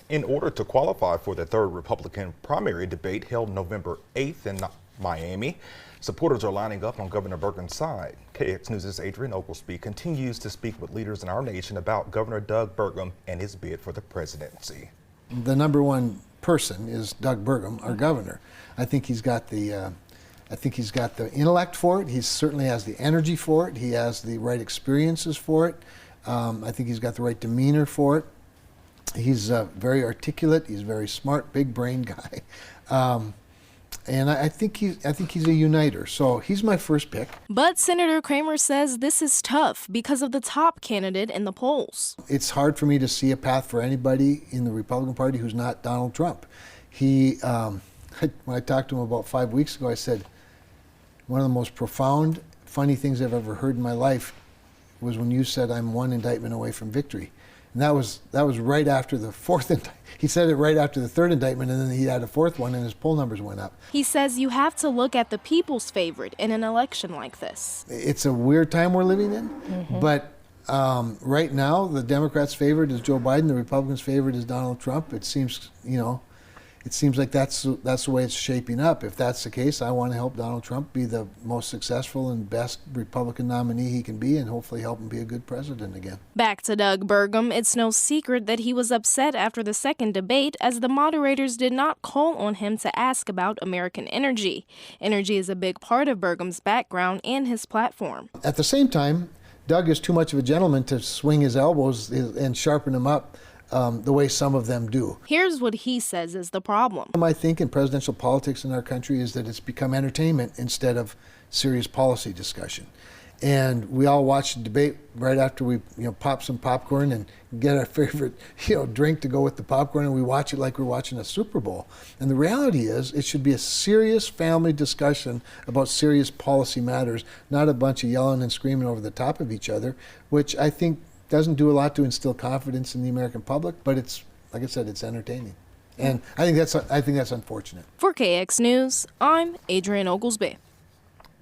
In order to qualify for the third Republican primary debate held November 8th in Miami, supporters are lining up on Governor Burgum's side. KX News' Adrian Oglesby continues to speak with leaders in our nation about Governor Doug Burgum and his bid for the presidency. The number one person is Doug Burgum, our governor. I think he's got the intellect for it. He certainly has the energy for it. He has the right experiences for it. I think he's got the right demeanor for it. He's very articulate. He's a very smart, big brain guy, and I think he's a uniter. So he's my first pick. But Senator Cramer says this is tough because of the top candidate in the polls. It's hard for me to see a path for anybody in the Republican Party who's not Donald Trump. When I talked to him about 5 weeks ago, I said one of the most profound, funny things I've ever heard in my life was when you said I'm one indictment away from victory. And that was right after the fourth indictment. He said it right after the third indictment, and then he had a fourth one, and his poll numbers went up. He says you have to look at the people's favorite in an election like this. It's a weird time we're living in, but right now the Democrats' favorite is Joe Biden, the Republicans' favorite is Donald Trump. It seems, it seems like that's the way it's shaping up. If that's the case, I want to help Donald Trump be the most successful and best Republican nominee he can be, and hopefully help him be a good president again. Back to Doug Burgum, it's no secret that he was upset after the second debate as the moderators did not call on him to ask about American energy. Energy is a big part of Burgum's background and his platform. At the same time, Doug is too much of a gentleman to swing his elbows and sharpen them up the way some of them do. Here's what he says is the problem. I think in presidential politics in our country is that it's become entertainment instead of serious policy discussion. And we all watch the debate right after we pop some popcorn and get our favorite drink to go with the popcorn, and we watch it like we're watching a Super Bowl. And the reality is it should be a serious family discussion about serious policy matters, not a bunch of yelling and screaming over the top of each other, which I think doesn't do a lot to instill confidence in the American public, but it's, like I said, it's entertaining. And I think that's unfortunate. For KX News, I'm Adrian Oglesby.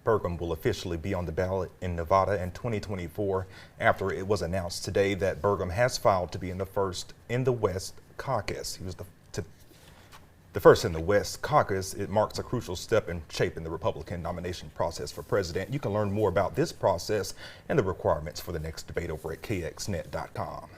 Burgum will officially be on the ballot in Nevada in 2024 after it was announced today that Burgum has filed to be in the first in the West caucus. He was the first in the West caucus. It marks a crucial step in shaping the Republican nomination process for president. You can learn more about this process and the requirements for the next debate over at kxnet.com.